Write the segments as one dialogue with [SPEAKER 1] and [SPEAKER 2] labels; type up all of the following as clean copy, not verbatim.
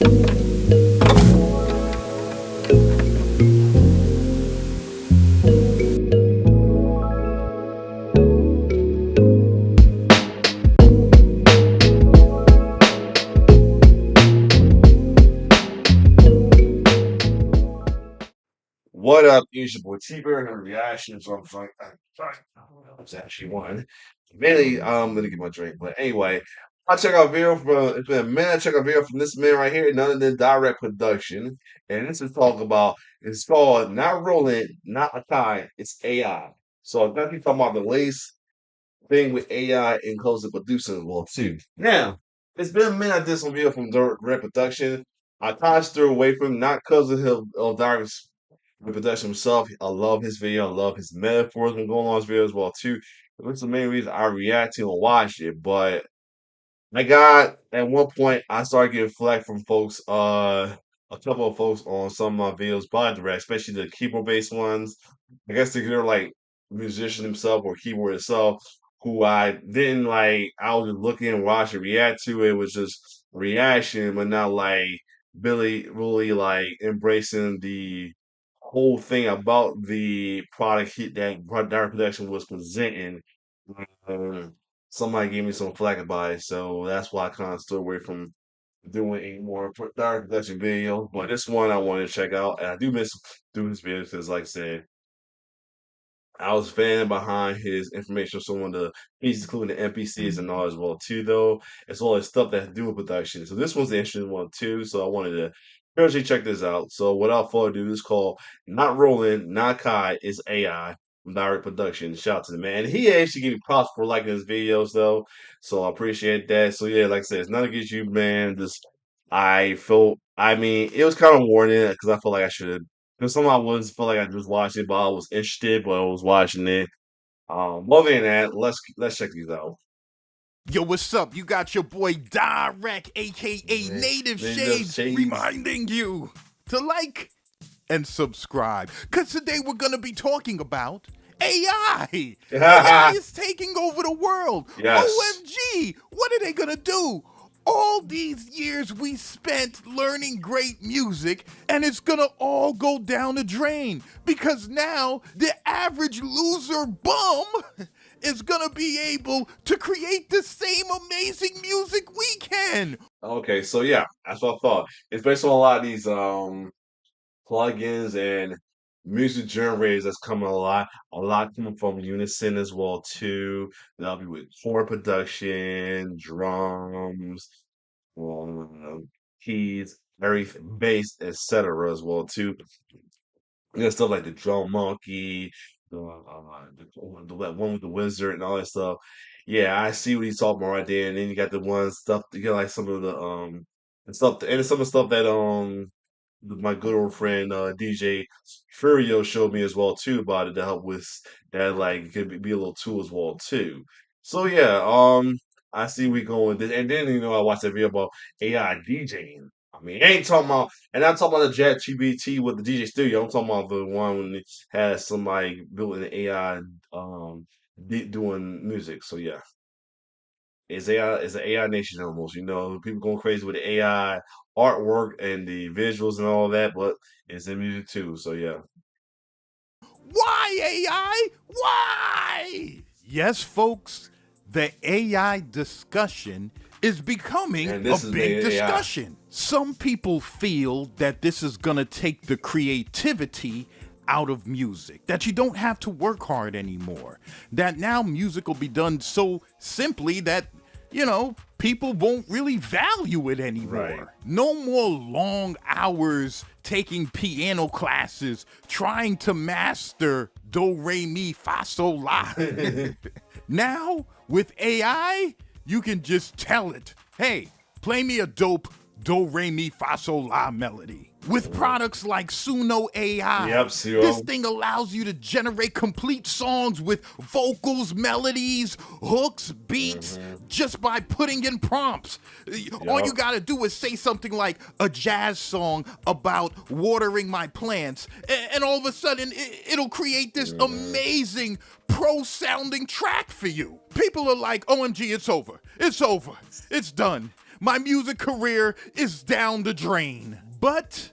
[SPEAKER 1] What up? It's your boy T-Bear and her reaction. So I'm sorry. It's actually one. Mainly, I'm gonna get my drink. But anyway, I check out video from it's been a minute. I check out video from this man right here, none of the direct production. And this is talking about it's called not Roland, not AKAI, it's AI. So I'm gonna be talking about the latest thing with AI and closing producing as well too. Now, it's been a minute I did some video from direct production. I kind of steer away from not because of him of direct production himself. I love his video. I love his metaphors when going on his video as well too. That's the main reason I react to and watch it. But I got at one point I started getting flack from folks, a couple of folks on some of my videos by direct, especially the keyboard based ones. I guess they're like musician himself or keyboard itself, who I didn't like. I was just looking and watching, react to it. It was just reaction, but not like really like embracing the whole thing about the product that direct production was presenting. uh, Somebody gave me some flack about it, so that's why I kind of stood away from doing any more direct production videos. But this one I wanted to check out, and I do miss doing this video because, like I said, I was a fan behind his information, some of the pieces, including the NPCs and all as well too, though, as well as stuff that has to do with production. So this one's the interesting one too. So I wanted to urgently check this out. So without further ado, this is called Not Rolling, Not Kai, is AI from Direct Production. Shout out to the man. And he actually gave me props for liking his videos though. So I appreciate that. So yeah, like I said, it's not against you, man. Just I felt I mean, it was kind of warning because I felt like I should because some I was felt like I just watched it, but I was interested, but I was watching it. Other than that, let's check these out.
[SPEAKER 2] Yo, what's up? You got your boy Direct, aka
[SPEAKER 1] Yeah,
[SPEAKER 2] Native
[SPEAKER 1] maybe those
[SPEAKER 2] Shades,
[SPEAKER 1] shades.
[SPEAKER 2] reminding you to like and subscribe. Because today we're going to be talking about AI. AI is taking over the world.
[SPEAKER 1] Yes.
[SPEAKER 2] OMG, what are they going to do? All these years we spent learning great music, and it's gonna all go down the drain because now the average loser bum is gonna be able to create the same amazing music we can.
[SPEAKER 1] Okay, so yeah, that's what I thought. It's based on a lot of these plugins and music generators that's coming a lot coming from Unison as well too. That'll be with chord production, drums, keys, everything, bass, etc. as well too. You know, stuff like the Drum Monkey, the one with the wizard and all that stuff. Yeah, I see what he's talking about right there. And then you got the one stuff you got like some of the and stuff and some of the stuff that my good old friend DJ Furio showed me as well too about it to help with that like could be a little tool as well too. So yeah, I see we going with this, and then I watched that video about AI DJing. I mean, I ain't talking about, and I'm talking about the Jet GBT with the DJ Studio. I'm talking about the one when it has somebody building an AI doing music. So yeah, it's an AI nation almost. People going crazy with the AI artwork and the visuals and all that, but it's in music too. So yeah,
[SPEAKER 2] Why AI? Why? Yes, folks, the AI discussion is becoming
[SPEAKER 1] and
[SPEAKER 2] a
[SPEAKER 1] this is
[SPEAKER 2] big
[SPEAKER 1] made in AI.
[SPEAKER 2] discussion. Some people feel that this is going to take the creativity out of music, that you don't have to work hard anymore, that now music will be done so simply that, people won't really value it
[SPEAKER 1] Right.
[SPEAKER 2] anymore. No more long hours taking piano classes, trying to master do, re, mi, fa, sol, la. Now, with AI, you can just tell it, hey, play me a dope do, re, mi, fa, sol, la melody. With products like Suno AI,
[SPEAKER 1] Yep,
[SPEAKER 2] this
[SPEAKER 1] Zero.
[SPEAKER 2] thing allows you to generate complete songs with vocals, melodies, hooks, beats, just by putting in prompts. All you
[SPEAKER 1] Yep.
[SPEAKER 2] gotta do is say something like a jazz song about watering my plants, and all of a sudden it'll create this amazing pro sounding track for you. People are like, OMG, it's over. It's over. It's done. My music career is down the drain. But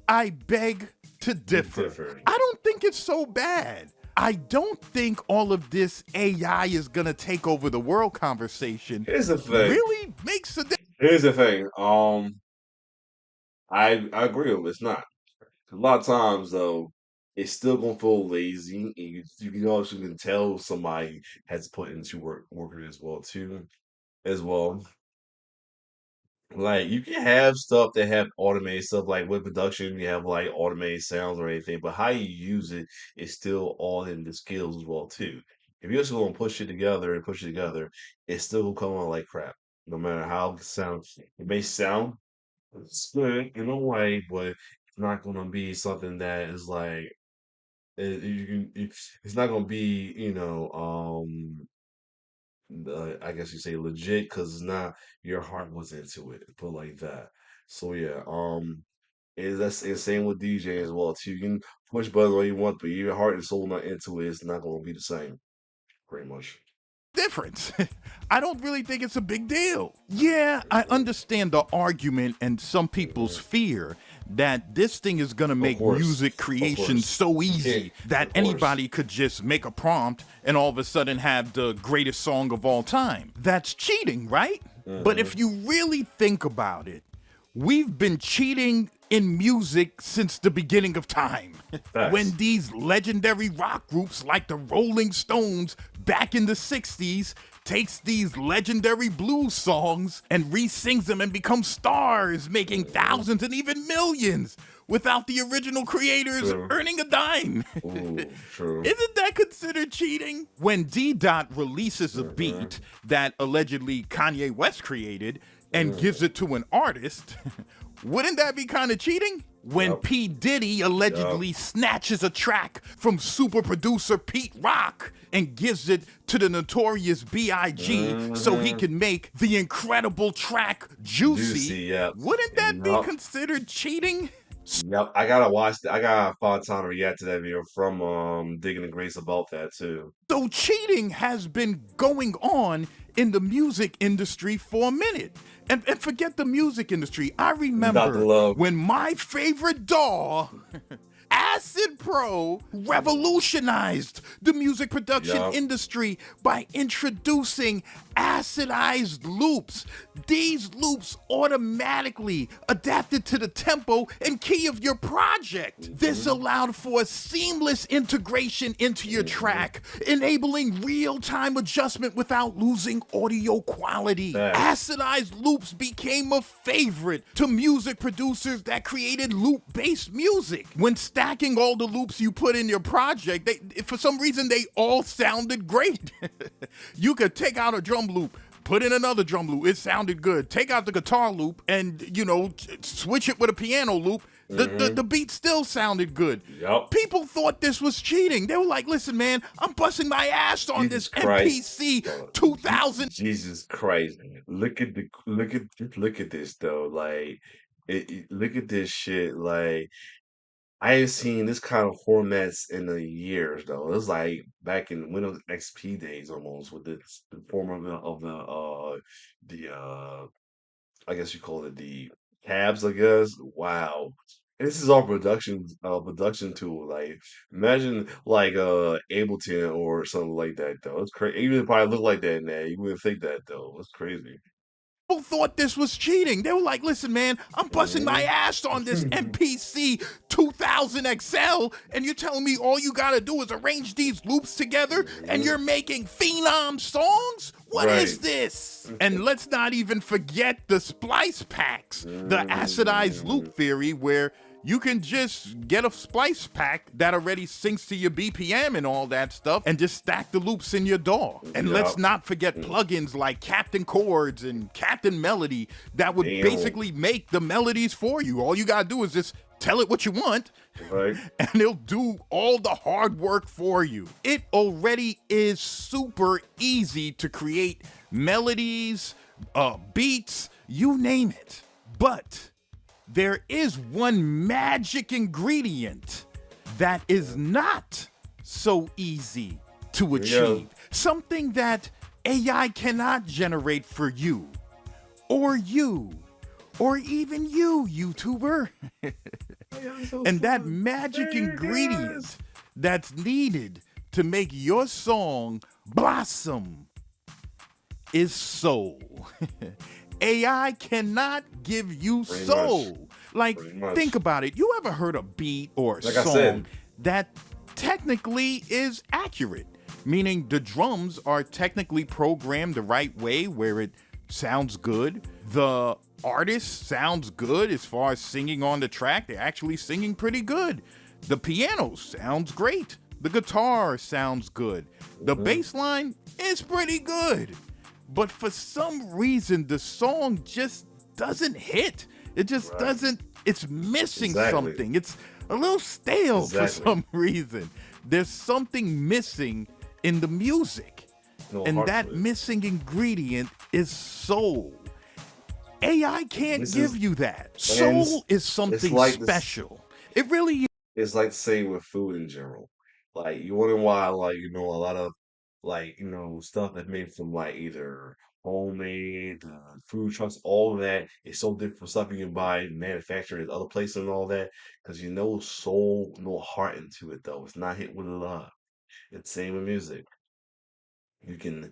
[SPEAKER 2] I beg to differ. I don't think it's so bad. I don't think all of this AI is gonna take over the world conversation
[SPEAKER 1] Here's the thing.
[SPEAKER 2] really makes a difference.
[SPEAKER 1] Here's the thing. I agree with it. It's not. A lot of times though, it's still gonna feel lazy. And you can also can tell somebody has put into work as well too. As well. Like you can have stuff that have automated stuff like with production, you have like automated sounds or anything, but how you use it is still all in the skills as well too. If you're just gonna push it together and push it together, it's still gonna come out like crap. No matter how it sounds, it may sound it's good in a way, but it's not gonna be something that is like it's not gonna be I guess you say legit because it's not your heart was into it, put like that. So yeah, that's the same with DJ as well too. You can push buttons all you want, but your heart and soul not into it, it's not gonna be the same, pretty much.
[SPEAKER 2] Difference. I don't really think it's a big deal. Yeah, I understand the argument and some people's
[SPEAKER 1] Mhm.
[SPEAKER 2] fear that this thing is gonna
[SPEAKER 1] Of
[SPEAKER 2] make
[SPEAKER 1] course,
[SPEAKER 2] music
[SPEAKER 1] of
[SPEAKER 2] creation
[SPEAKER 1] course,
[SPEAKER 2] so
[SPEAKER 1] yeah,
[SPEAKER 2] easy that
[SPEAKER 1] of course.
[SPEAKER 2] anybody could just make a prompt and all of a sudden have the greatest song of all time. That's cheating, right? But
[SPEAKER 1] Hmm.
[SPEAKER 2] if you really think about it, we've been cheating in music since the beginning of time. When
[SPEAKER 1] Facts.
[SPEAKER 2] these legendary rock groups like the Rolling Stones back in the 60s takes these legendary blues songs and re-sings them and becomes stars, making
[SPEAKER 1] Mhm.
[SPEAKER 2] thousands and even millions without the original creators
[SPEAKER 1] True.
[SPEAKER 2] earning a dime.
[SPEAKER 1] Ooh, true.
[SPEAKER 2] Isn't that considered cheating? When D. Dot releases a
[SPEAKER 1] Hmm.
[SPEAKER 2] beat that allegedly Kanye West created and gives
[SPEAKER 1] Hmm.
[SPEAKER 2] it to an artist, wouldn't that be kind of cheating? When
[SPEAKER 1] Yep.
[SPEAKER 2] P. Diddy
[SPEAKER 1] Yep.
[SPEAKER 2] allegedly snatches a track from super producer Pete Rock and gives it to the notorious B.I.G. so he
[SPEAKER 1] Hmm.
[SPEAKER 2] can make the incredible track Juicy,
[SPEAKER 1] Juicy. Yep.
[SPEAKER 2] wouldn't that be
[SPEAKER 1] Yep.
[SPEAKER 2] considered cheating?
[SPEAKER 1] Yep, I gotta watch that. I gotta find time to react to that video from Digging the Grace about that too.
[SPEAKER 2] So cheating has been going on in the music industry for a minute. And forget the music industry. I
[SPEAKER 1] Dr.
[SPEAKER 2] remember
[SPEAKER 1] Love.
[SPEAKER 2] when my favorite DAW, Acid Pro, revolutionized the music production
[SPEAKER 1] Yep.
[SPEAKER 2] industry by introducing acidized loops. These loops automatically adapted to the tempo and key of your project. This
[SPEAKER 1] Hmm.
[SPEAKER 2] allowed for a seamless integration into your
[SPEAKER 1] Hmm.
[SPEAKER 2] track, enabling real-time adjustment without losing audio quality.
[SPEAKER 1] Facts.
[SPEAKER 2] Acidized loops became a favorite to music producers that created loop-based music. When stacking all the loops you put in your project, for some reason they all sounded great. You could take out a drum loop, put in another drum loop, it sounded good. Take out the guitar loop and, switch it with a piano loop, the
[SPEAKER 1] Hmm.
[SPEAKER 2] beat still sounded good.
[SPEAKER 1] Yep.
[SPEAKER 2] People thought this was cheating. They were like, listen, man, I'm busting my ass on
[SPEAKER 1] Jesus
[SPEAKER 2] this
[SPEAKER 1] Christ.
[SPEAKER 2] MPC 2000.
[SPEAKER 1] Jesus Christ. Look at this though. Like look at this shit. Like I ain't seen this kind of formats in the years though. It was like back in Windows XP days almost with the form of the I guess you call it the tabs, I guess. Wow. This is all production tool. Like imagine like Ableton or something like that though. It's crazy. Even if I look like that now, you wouldn't think that though. It's crazy.
[SPEAKER 2] People thought this was cheating. They were like, listen, man, I'm busting my
[SPEAKER 1] Mhm.
[SPEAKER 2] ass on this MPC 2000 XL, and you're telling me all you gotta do is arrange these loops together and
[SPEAKER 1] Mhm.
[SPEAKER 2] you're making phenom songs? What is
[SPEAKER 1] Right.
[SPEAKER 2] this? And let's not even forget the splice packs, the acidized
[SPEAKER 1] Mhm.
[SPEAKER 2] loop theory, where you can just get a splice pack that already syncs to your BPM and all that stuff and just stack the loops in your DAW. And let's
[SPEAKER 1] Yep.
[SPEAKER 2] not forget
[SPEAKER 1] Mm.
[SPEAKER 2] plugins like Captain Chords and Captain Melody that would
[SPEAKER 1] Damn.
[SPEAKER 2] basically make the melodies for you. All you gotta do is just tell it what you want
[SPEAKER 1] Right.
[SPEAKER 2] and it'll do all the hard work for you. It already is super easy to create melodies, beats, you name it. But there is one magic ingredient that is not so easy to
[SPEAKER 1] Here we go.
[SPEAKER 2] achieve. Something that AI cannot generate for you. or you, or even you, YouTuber.
[SPEAKER 1] Yeah, so
[SPEAKER 2] And that
[SPEAKER 1] fun.
[SPEAKER 2] magic
[SPEAKER 1] There it
[SPEAKER 2] ingredient
[SPEAKER 1] is.
[SPEAKER 2] that's needed to make your song blossom is soul. AI cannot give you
[SPEAKER 1] Pretty much.
[SPEAKER 2] soul. Like,
[SPEAKER 1] Pretty
[SPEAKER 2] think
[SPEAKER 1] much.
[SPEAKER 2] about it. You ever heard a beat or a
[SPEAKER 1] Like I
[SPEAKER 2] song
[SPEAKER 1] said,
[SPEAKER 2] that technically is accurate? Meaning the drums are technically programmed the right way where it sounds good. The artist sounds good as far as singing on the track. They're actually singing pretty good. The piano sounds great. The guitar sounds good. The
[SPEAKER 1] mhm,
[SPEAKER 2] bass line is pretty good. But for some reason, the song just doesn't hit. It just
[SPEAKER 1] right.
[SPEAKER 2] doesn't, it's missing
[SPEAKER 1] Exactly.
[SPEAKER 2] something. It's a little stale for
[SPEAKER 1] Exactly.
[SPEAKER 2] some reason. There's something missing in the music.
[SPEAKER 1] No
[SPEAKER 2] And
[SPEAKER 1] heart
[SPEAKER 2] that
[SPEAKER 1] to it.
[SPEAKER 2] missing ingredient is soul. AI can't
[SPEAKER 1] This
[SPEAKER 2] give
[SPEAKER 1] is,
[SPEAKER 2] you that.
[SPEAKER 1] and
[SPEAKER 2] Soul is
[SPEAKER 1] it's
[SPEAKER 2] something
[SPEAKER 1] like this.
[SPEAKER 2] special. It really
[SPEAKER 1] It's like the same with food in general. Like you wonder why, like a lot of stuff that's made from like either homemade food trucks, all of that is so different from stuff you can buy manufactured at other places and all that because soul, no heart into it though. It's not hit with love. It's same with music. You can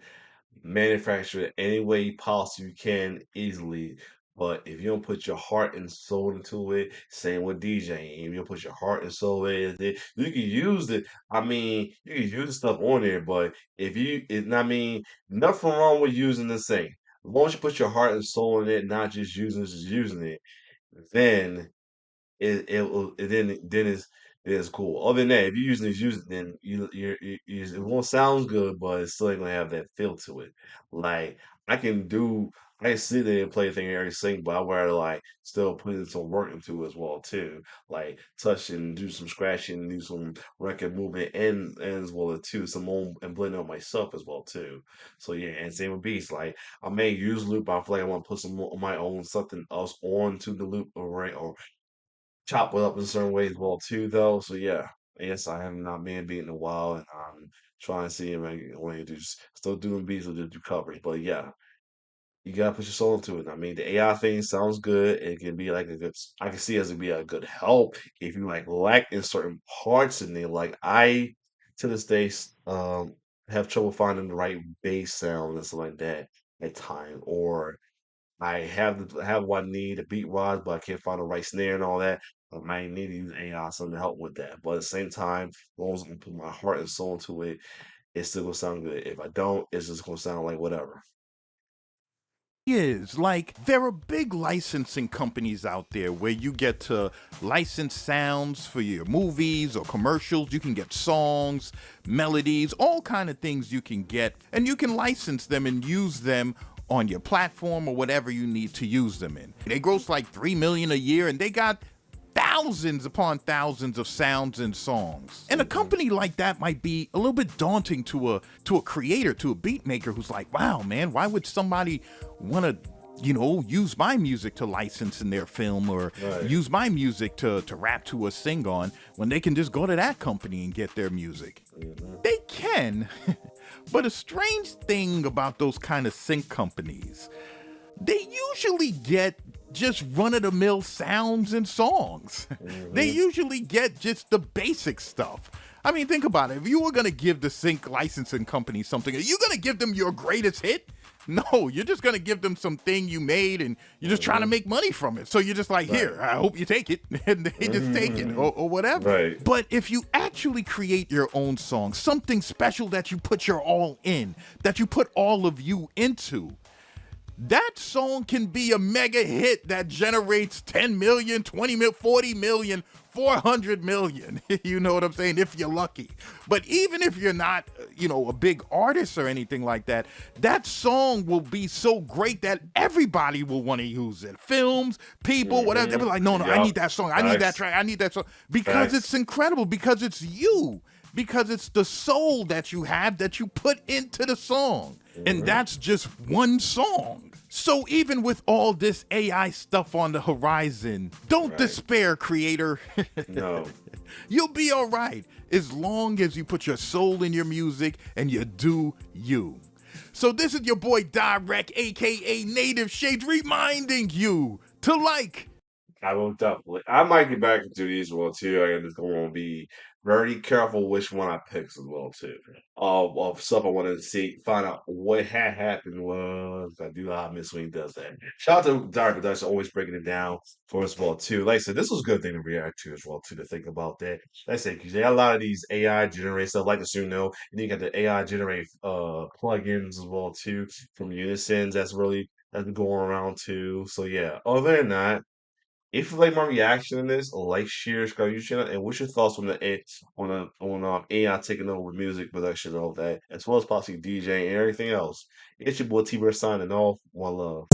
[SPEAKER 1] manufacture it any way you possibly can easily. But if you don't put your heart and soul into it, same with DJing. If you don't put your heart and soul in it, you can use it. I mean, you can use the stuff on there, but I mean, nothing wrong with using the same. As long as you put your heart and soul in it, not just using it, then then it's cool. Other than that, if you're using these use it, then it won't sound good, but it's still ain't gonna have that feel to it. Like I can sit there and play a thing and already sing, but I would rather like still put in some work into it as well too. Like touch and do some scratching, do some record movement and as well too, some own and blend on myself as well too. So yeah, and same with beats. Like I may use loop, but I feel like I want to put some more of my own something else onto the loop or chop it up in certain ways as well too, though. So yeah, yes, I have not been beat in a while, and I'm trying to see if I can when do still doing beats or just do covers. But yeah, you gotta put your soul into it. I mean, the AI thing sounds good. It can be like a good. I can see it as to be a good help if you like lack in certain parts in there. Like I to this day have trouble finding the right bass sound and stuff like that at time or have what I need, a beat wise, but I can't find the right snare and all that. I might need to use AI something to help with that. But at the same time, as long as I can put my heart and soul into it, it's still gonna sound good. If I don't, it's just gonna sound like whatever.
[SPEAKER 2] is. Like, there are big licensing companies out there where you get to license sounds for your movies or commercials. You can get songs, melodies, all kind of things you can get, and you can license them and use them on your platform or whatever you need to use them in. They gross like 3 million a year, and they got thousands upon thousands of sounds and songs. And a
[SPEAKER 1] Hmm.
[SPEAKER 2] company like that might be a little bit daunting to a creator, to a beat maker who's like, wow, man, why would somebody want to use my music to license in their film or
[SPEAKER 1] Right.
[SPEAKER 2] use my music to rap to or sing on when they can just go to that company and get their music?
[SPEAKER 1] Hmm.
[SPEAKER 2] They can. But a strange thing about those kind of sync companies, they usually get just run of the mill sounds and songs. They
[SPEAKER 1] Hmm.
[SPEAKER 2] usually get just the basic stuff. I mean, think about it. If you were going to give the sync licensing company something, are you going to give them your greatest hit? No, you're just going to give them something you made and you're just trying to
[SPEAKER 1] Hmm.
[SPEAKER 2] make money from it. So you're just like,
[SPEAKER 1] Right.
[SPEAKER 2] here, I hope you take it. And they just take it
[SPEAKER 1] Hmm.
[SPEAKER 2] or whatever.
[SPEAKER 1] Right.
[SPEAKER 2] But if you actually create your own song, something special that you put your all in, that you put all of you into, that song can be a mega hit that generates 10 million, 20 million, 40 million, 400 million. You know what I'm saying? If you're lucky. But even if you're not, a big artist or anything like that, that song will be so great that everybody will want to use it. Films, people, whatever. They'll
[SPEAKER 1] Hmm.
[SPEAKER 2] be like, no, I
[SPEAKER 1] Yup.
[SPEAKER 2] need that song. I need that
[SPEAKER 1] Facts.
[SPEAKER 2] track. I need that song. Because it's
[SPEAKER 1] Facts.
[SPEAKER 2] incredible, because it's you, because it's the soul that you have that you put into the song. And
[SPEAKER 1] Hmm.
[SPEAKER 2] that's just one song. So even with all this AI stuff on the horizon, don't
[SPEAKER 1] Right.
[SPEAKER 2] despair, creator.
[SPEAKER 1] No.
[SPEAKER 2] You'll be all right as long as you put your soul in your music and you do you. So this is your boy Direct, aka Native Shades, reminding you to like.
[SPEAKER 1] I will definitely. I might get back into these as well too. I am just going to be very careful which one I pick as well too. Of stuff I want to see, find out what had happened was. I do how Miss Swing does that. Shout out to Dark Dutch always breaking it down for us as well too. Like I said, this was a good thing to react to as well too. To think about that. Like I said, because you got a lot of these AI generate stuff like the Suno, and then you got the AI generate plugins as well too from Unisons. That's been going around too. So yeah. Other than that. If you like my reaction to this, like, share, subscribe, YouTube channel, and what's your thoughts on the AI taking over music production and all that, as well as possibly DJ and everything else? It's your boy T-Bird signing off. One love.